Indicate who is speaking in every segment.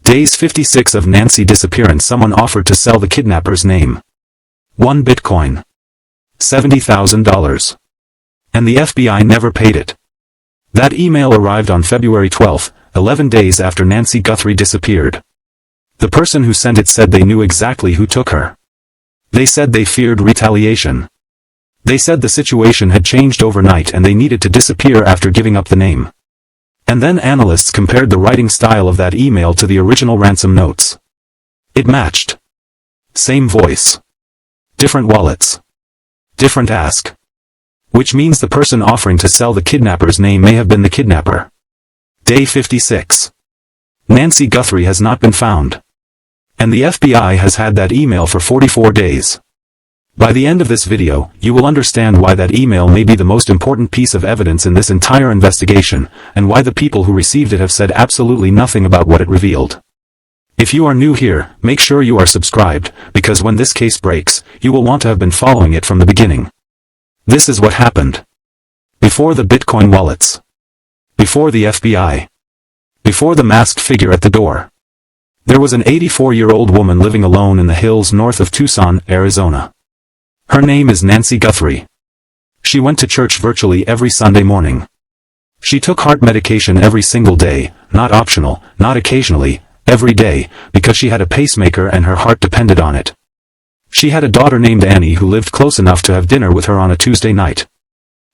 Speaker 1: Days 56 of Nancy disappearance. Someone offered to sell the kidnapper's name. 1 Bitcoin. $70,000. And the FBI never paid it. That email arrived on February 12, 11 days after Nancy Guthrie disappeared. The person who sent it said they knew exactly who took her. They said they feared retaliation. They said the situation had changed overnight and they needed to disappear after giving up the name. And then analysts compared the writing style of that email to the original ransom notes. It matched. Same voice. Different wallets. Different ask. Which means the person offering to sell the kidnapper's name may have been the kidnapper. Day 56. Nancy Guthrie has not been found. And the FBI has had that email for 44 days. By the end of this video, you will understand why that email may be the most important piece of evidence in this entire investigation, and why the people who received it have said absolutely nothing about what it revealed. If you are new here, make sure you are subscribed, because when this case breaks, you will want to have been following it from the beginning. This is what happened. Before the Bitcoin wallets. Before the FBI. Before the masked figure at the door. There was an 84-year-old woman living alone in the hills north of Tucson, Arizona. Her name is Nancy Guthrie. She went to church virtually every Sunday morning. She took heart medication every single day, not optional, not occasionally, every day, because she had a pacemaker and her heart depended on it. She had a daughter named Annie who lived close enough to have dinner with her on a Tuesday night.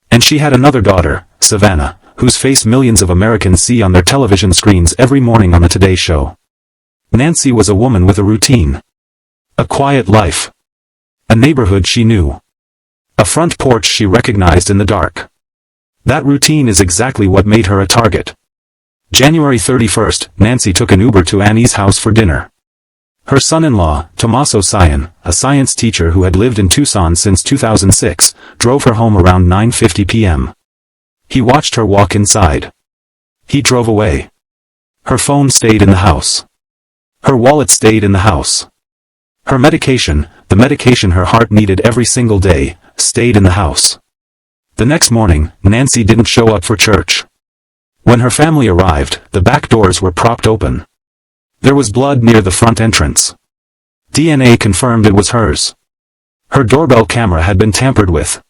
Speaker 1: And she had another daughter, Savannah, whose face millions of Americans see on their television screens every morning on the Today Show. Nancy was a woman with a routine. A quiet life. A neighborhood she knew. A front porch she recognized in the dark. That routine is exactly what made her a target. January 31st, Nancy took an Uber to Annie's house for dinner. Her son-in-law, Tommaso Cian, a science teacher who had lived in Tucson since 2006, drove her home around 9:50 p.m. He watched her walk inside. He drove away. Her phone stayed in the house. Her wallet stayed in the house. Her medication, the medication her heart needed every single day, stayed in the house. The next morning, Nancy didn't show up for church. When her family arrived, the back doors were propped open. There was blood near the front entrance. DNA confirmed it was hers. Her doorbell camera had been tampered with.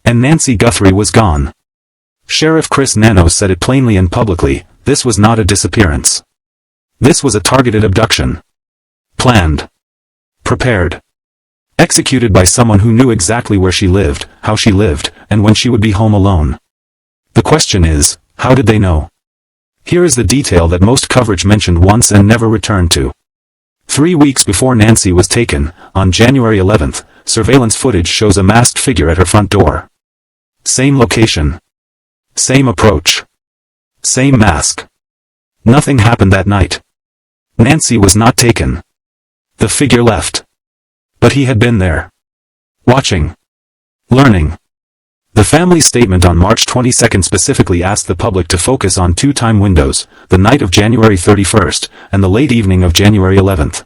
Speaker 1: And Nancy Guthrie was gone. Sheriff Chris Nanos said it plainly and publicly, this was not a disappearance. This was a targeted abduction. Planned. Prepared. Executed by someone who knew exactly where she lived, how she lived, and when she would be home alone. The question is, how did they know? Here is the detail that most coverage mentioned once and never returned to. 3 weeks before Nancy was taken, on January 11th, surveillance footage shows a masked figure at her front door. Same location. Same approach. Same mask. Nothing happened that night. Nancy was not taken. The figure left. But he had been there. Watching. Learning. The family's statement on March 22 specifically asked the public to focus on 2 time windows, the night of January 31st, and the late evening of January 11th.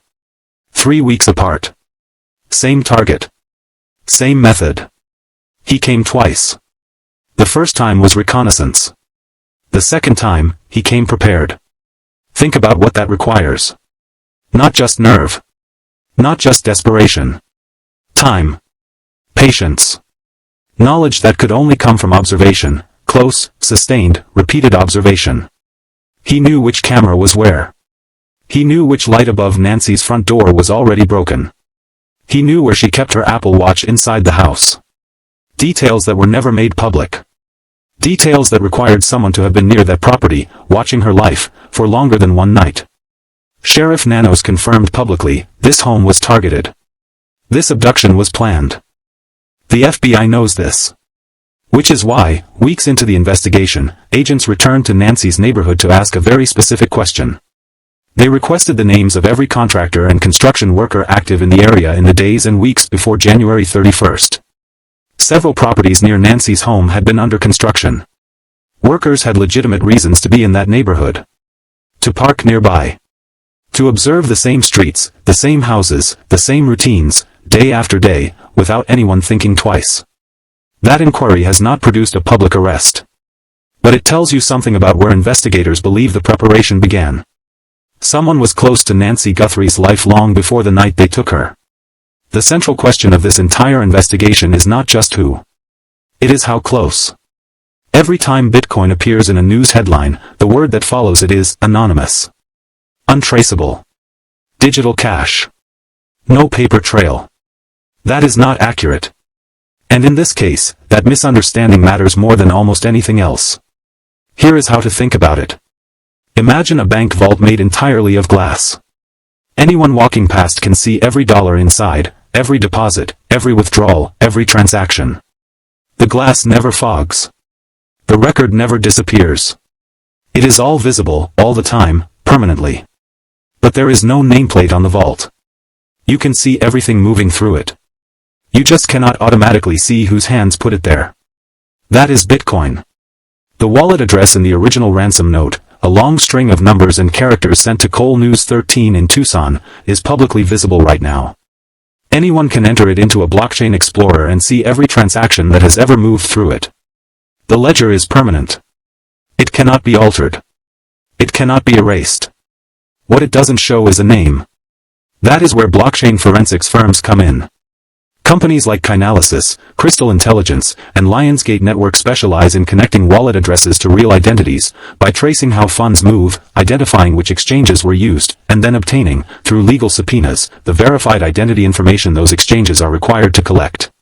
Speaker 1: 3 weeks apart. Same target. Same method. He came twice. The first time was reconnaissance. The second time, he came prepared. Think about what that requires. Not just nerve. Not just desperation. Time. Patience. Knowledge that could only come from observation, close, sustained, repeated observation. He knew which camera was where. He knew which light above Nancy's front door was already broken. He knew where she kept her Apple Watch inside the house. Details that were never made public. Details that required someone to have been near that property, watching her life, for longer than one night. Sheriff Nanos confirmed publicly, this home was targeted. This abduction was planned. The FBI knows this. Which is why, weeks into the investigation, agents returned to Nancy's neighborhood to ask a very specific question. They requested the names of every contractor and construction worker active in the area in the days and weeks before January 31st. Several properties near Nancy's home had been under construction. Workers had legitimate reasons to be in that neighborhood. To park nearby. To observe the same streets, the same houses, the same routines, day after day, without anyone thinking twice. That inquiry has not produced a public arrest. But it tells you something about where investigators believe the preparation began. Someone was close to Nancy Guthrie's life long before the night they took her. The central question of this entire investigation is not just who. It is how close. Every time Bitcoin appears in a news headline, the word that follows it is anonymous, untraceable, digital cash, no paper trail. That is not accurate. And in this case, that misunderstanding matters more than almost anything else. Here is how to think about it. Imagine a bank vault made entirely of glass. Anyone walking past can see every dollar inside, every deposit, every withdrawal, every transaction. The glass never fogs. The record never disappears. It is all visible, all the time, permanently. But there is no nameplate on the vault. You can see everything moving through it. You just cannot automatically see whose hands put it there. That is Bitcoin. The wallet address in the original ransom note, a long string of numbers and characters sent to Cole News 13 in Tucson, is publicly visible right now. Anyone can enter it into a blockchain explorer and see every transaction that has ever moved through it. The ledger is permanent. It cannot be altered. It cannot be erased. What it doesn't show is a name. That is where blockchain forensics firms come in. Companies like Chainalysis, Crystal Intelligence, and Lionsgate Network specialize in connecting wallet addresses to real identities, by tracing how funds move, identifying which exchanges were used, and then obtaining, through legal subpoenas, the verified identity information those exchanges are required to collect.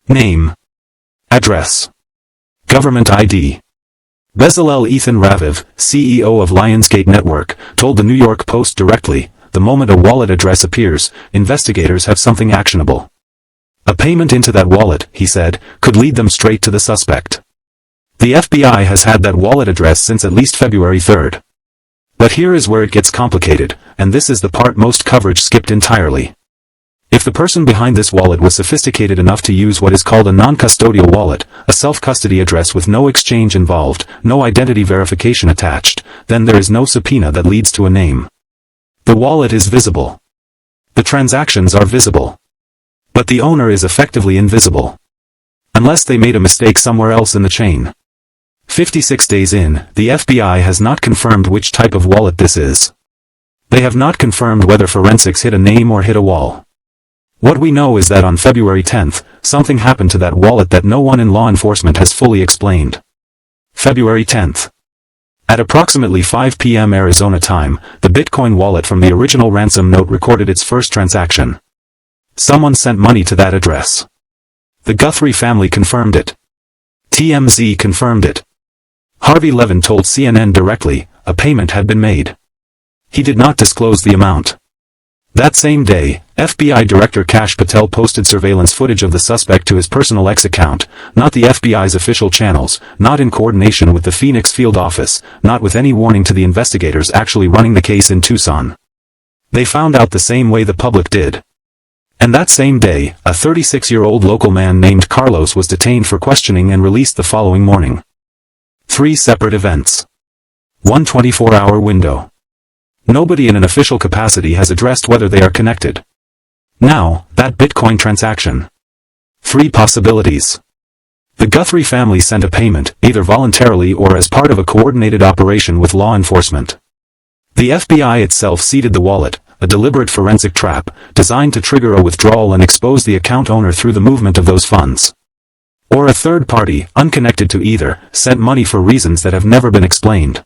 Speaker 1: Name. Address. Government ID. Bezalel Ethan Raviv, CEO of Lionsgate Network, told the New York Post directly, the moment a wallet address appears, investigators have something actionable. A payment into that wallet, he said, could lead them straight to the suspect. The FBI has had that wallet address since at least February 3rd. But here is where it gets complicated, and this is the part most coverage skipped entirely. If the person behind this wallet was sophisticated enough to use what is called a non-custodial wallet, a self-custody address with no exchange involved, no identity verification attached, then there is no subpoena that leads to a name. The wallet is visible. The transactions are visible. But the owner is effectively invisible. Unless they made a mistake somewhere else in the chain. 56 days in, the FBI has not confirmed which type of wallet this is. They have not confirmed whether forensics hit a name or hit a wall. What we know is that on February 10th, something happened to that wallet that no one in law enforcement has fully explained. February 10th. At approximately 5 p.m. Arizona time, the Bitcoin wallet from the original ransom note recorded its first transaction. Someone sent money to that address. The Guthrie family confirmed it. TMZ confirmed it. Harvey Levin told CNN directly, a payment had been made. He did not disclose the amount. That same day, FBI Director Kash Patel posted surveillance footage of the suspect to his personal X account, not the FBI's official channels, not in coordination with the Phoenix field office, not with any warning to the investigators actually running the case in Tucson. They found out the same way the public did. And that same day, a 36-year-old local man named Carlos was detained for questioning and released the following morning. 3 separate events. 1 24-hour window. Nobody in an official capacity has addressed whether they are connected. Now, that Bitcoin transaction. 3 possibilities. The Guthrie family sent a payment, either voluntarily or as part of a coordinated operation with law enforcement. The FBI itself seeded the wallet, a deliberate forensic trap, designed to trigger a withdrawal and expose the account owner through the movement of those funds. Or a third party, unconnected to either, sent money for reasons that have never been explained.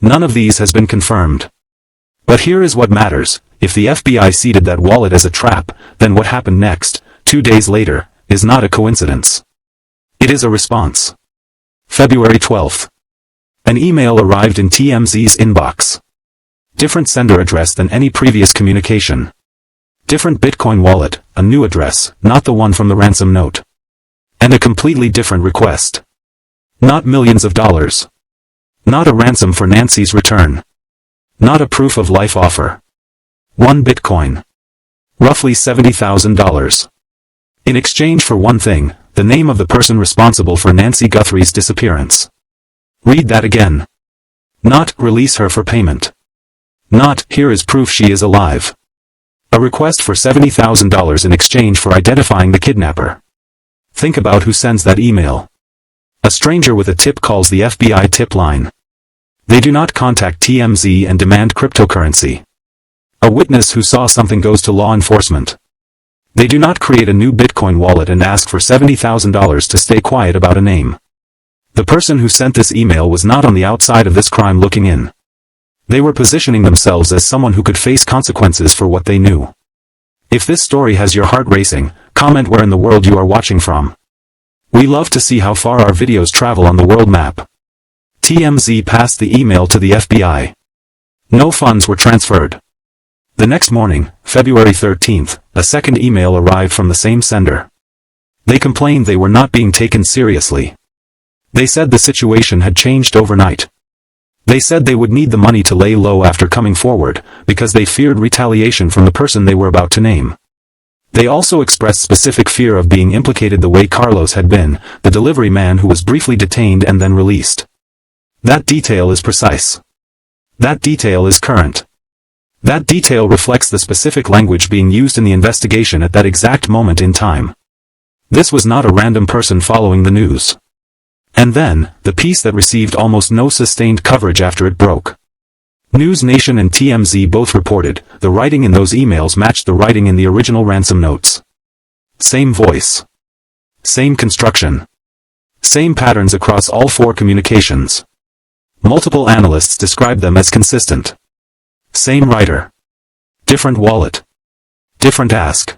Speaker 1: None of these has been confirmed. But here is what matters: if the FBI seeded that wallet as a trap, then what happened next, 2 days later, is not a coincidence. It is a response. February 12th. An email arrived in TMZ's inbox. Different sender address than any previous communication. Different Bitcoin wallet, a new address, not the one from the ransom note. And a completely different request. Not millions of dollars. Not a ransom for Nancy's return. Not a proof of life offer. 1 Bitcoin. Roughly $70,000. In exchange for one thing, the name of the person responsible for Nancy Guthrie's disappearance. Read that again. Not, release her for payment. Not, here is proof she is alive. A request for $70,000 in exchange for identifying the kidnapper. Think about who sends that email. A stranger with a tip calls the FBI tip line. They do not contact TMZ and demand cryptocurrency. A witness who saw something goes to law enforcement. They do not create a new Bitcoin wallet and ask for $70,000 to stay quiet about a name. The person who sent this email was not on the outside of this crime looking in. They were positioning themselves as someone who could face consequences for what they knew. If this story has your heart racing, comment where in the world you are watching from. We love to see how far our videos travel on the world map. TMZ passed the email to the FBI. No funds were transferred. The next morning, February 13th, a second email arrived from the same sender. They complained they were not being taken seriously. They said the situation had changed overnight. They said they would need the money to lay low after coming forward, because they feared retaliation from the person they were about to name. They also expressed specific fear of being implicated the way Carlos had been, the delivery man who was briefly detained and then released. That detail is precise. That detail is current. That detail reflects the specific language being used in the investigation at that exact moment in time. This was not a random person following the news. And then, the piece that received almost no sustained coverage after it broke. News Nation and TMZ both reported, the writing in those emails matched the writing in the original ransom notes. Same voice. Same construction. Same patterns across all four communications. Multiple analysts described them as consistent. Same writer. Different wallet. Different ask.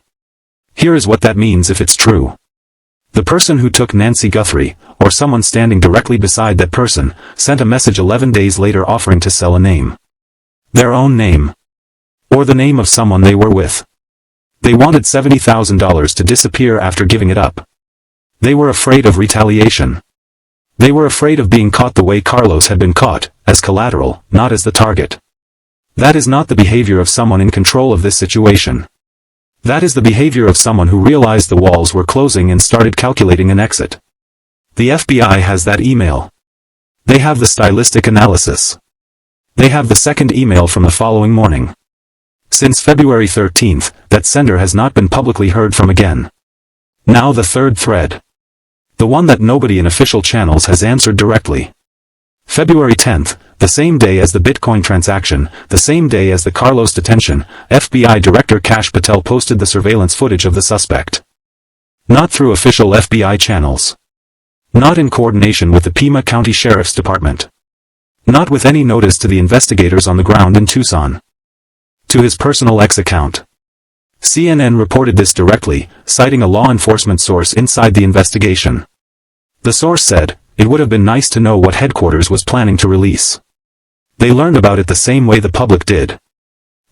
Speaker 1: Here is what that means if it's true. The person who took Nancy Guthrie, or someone standing directly beside that person, sent a message 11 days later offering to sell a name. Their own name. Or the name of someone they were with. They wanted $70,000 to disappear after giving it up. They were afraid of retaliation. They were afraid of being caught the way Carlos had been caught, as collateral, not as the target. That is not the behavior of someone in control of this situation. That is the behavior of someone who realized the walls were closing and started calculating an exit. The FBI has that email. They have the stylistic analysis. They have the second email from the following morning. Since February 13th, that sender has not been publicly heard from again. Now the third thread. The one that nobody in official channels has answered directly. February 10th, the same day as the Bitcoin transaction, the same day as the Carlos detention, FBI Director Kash Patel posted the surveillance footage of the suspect. Not through official FBI channels. Not in coordination with the Pima County Sheriff's Department. Not with any notice to the investigators on the ground in Tucson. To his personal X account. CNN reported this directly, citing a law enforcement source inside the investigation. The source said, "It would have been nice to know what headquarters was planning to release." They learned about it the same way the public did.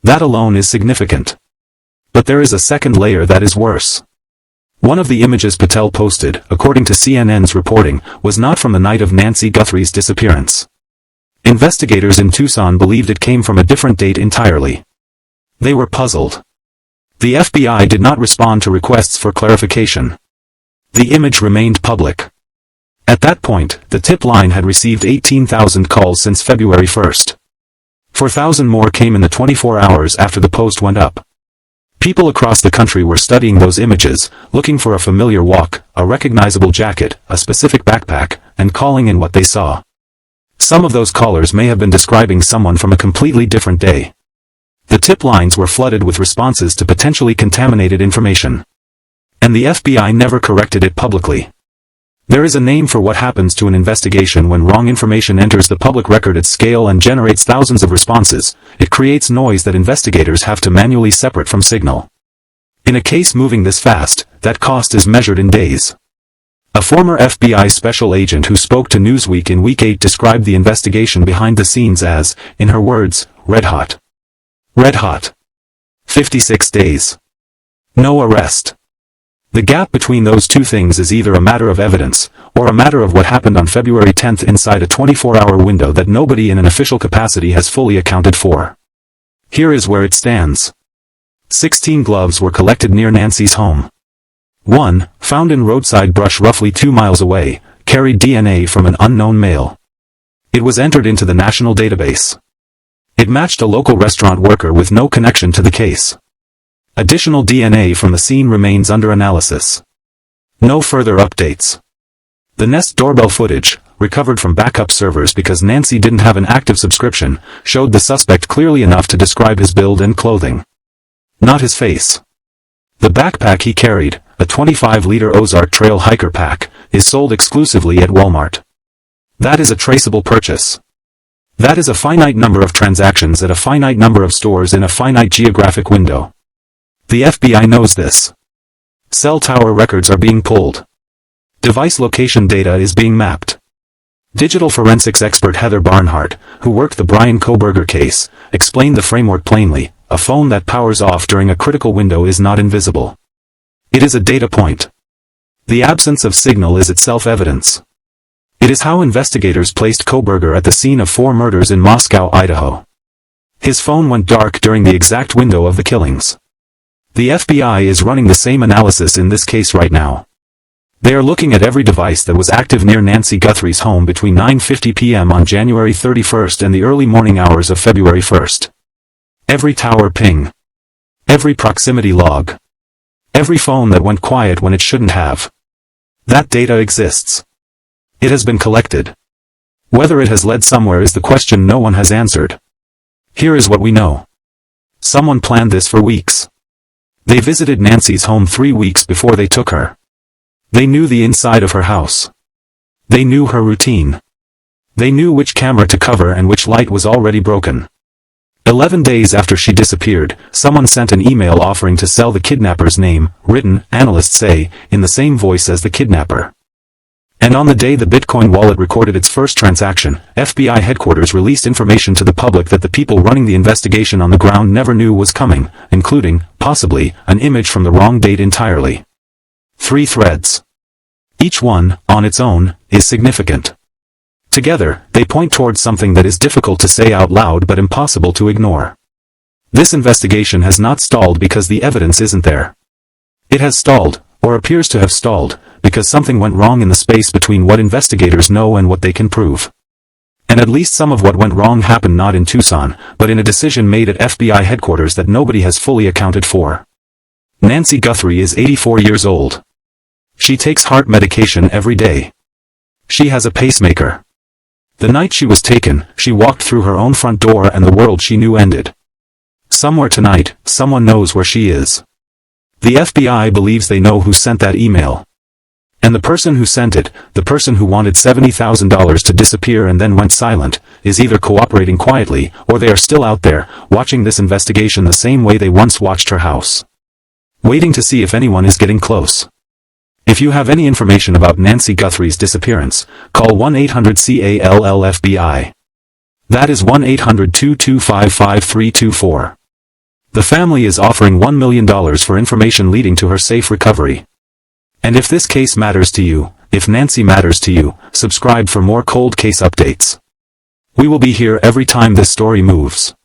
Speaker 1: That alone is significant. But there is a second layer that is worse. One of the images Patel posted, according to CNN's reporting, was not from the night of Nancy Guthrie's disappearance. Investigators in Tucson believed it came from a different date entirely. They were puzzled. The FBI did not respond to requests for clarification. The image remained public. At that point, the tip line had received 18,000 calls since February 1st. 4,000 more came in the 24 hours after the post went up. People across the country were studying those images, looking for a familiar walk, a recognizable jacket, a specific backpack, and calling in what they saw. Some of those callers may have been describing someone from a completely different day. The tip lines were flooded with responses to potentially contaminated information. And the FBI never corrected it publicly. There is a name for what happens to an investigation when wrong information enters the public record at scale and generates thousands of responses. It creates noise that investigators have to manually separate from signal. In a case moving this fast, that cost is measured in days. A former FBI special agent who spoke to Newsweek in Week 8 described the investigation behind the scenes as, in her words, red hot. Red hot. 56 days. No arrest. The gap between those two things is either a matter of evidence, or a matter of what happened on February 10th inside a 24-hour window that nobody in an official capacity has fully accounted for. Here is where it stands. 16 gloves were collected near Nancy's home. One, found in roadside brush roughly 2 miles away, carried DNA from an unknown male. It was entered into the national database. It matched a local restaurant worker with no connection to the case. Additional DNA from the scene remains under analysis. No further updates. The Nest doorbell footage, recovered from backup servers because Nancy didn't have an active subscription, showed the suspect clearly enough to describe his build and clothing. Not his face. The backpack he carried, a 25-liter Ozark Trail hiker pack, is sold exclusively at Walmart. That is a traceable purchase. That is a finite number of transactions at a finite number of stores in a finite geographic window. The FBI knows this. Cell tower records are being pulled. Device location data is being mapped. Digital forensics expert Heather Barnhart, who worked the Brian Kohberger case, explained the framework plainly. A phone that powers off during a critical window is not invisible. It is a data point. The absence of signal is itself evidence. It is how investigators placed Kohberger at the scene of 4 murders in Moscow, Idaho. His phone went dark during the exact window of the killings. The FBI is running the same analysis in this case right now. They are looking at every device that was active near Nancy Guthrie's home between 9:50 p.m. on January 31st and the early morning hours of February 1st. Every tower ping. Every proximity log. Every phone that went quiet when it shouldn't have. That data exists. It has been collected. Whether it has led somewhere is the question no one has answered. Here is what we know. Someone planned this for weeks. They visited Nancy's home 3 weeks before they took her. They knew the inside of her house. They knew her routine. They knew which camera to cover and which light was already broken. 11 days after she disappeared, someone sent an email offering to sell the kidnapper's name, written, analysts say, in the same voice as the kidnapper. And on the day the Bitcoin wallet recorded its first transaction, FBI headquarters released information to the public that the people running the investigation on the ground never knew was coming, including, possibly, an image from the wrong date entirely. 3 threads. Each one, on its own, is significant. Together, they point towards something that is difficult to say out loud but impossible to ignore. This investigation has not stalled because the evidence isn't there. It has stalled, or appears to have stalled, because something went wrong in the space between what investigators know and what they can prove. And at least some of what went wrong happened not in Tucson, but in a decision made at FBI headquarters that nobody has fully accounted for. Nancy Guthrie is 84 years old. She takes heart medication every day. She has a pacemaker. The night she was taken, she walked through her own front door and the world she knew ended. Somewhere tonight, someone knows where she is. The FBI believes they know who sent that email. And the person who sent it, the person who wanted $70,000 to disappear and then went silent, is either cooperating quietly, or they are still out there, watching this investigation the same way they once watched her house. Waiting to see if anyone is getting close. If you have any information about Nancy Guthrie's disappearance, call 1-800-CALL-FBI. That is 1-800-225-5324. The family is offering $1 million for information leading to her safe recovery. And if this case matters to you, if Nancy matters to you, subscribe for more cold case updates. We will be here every time this story moves.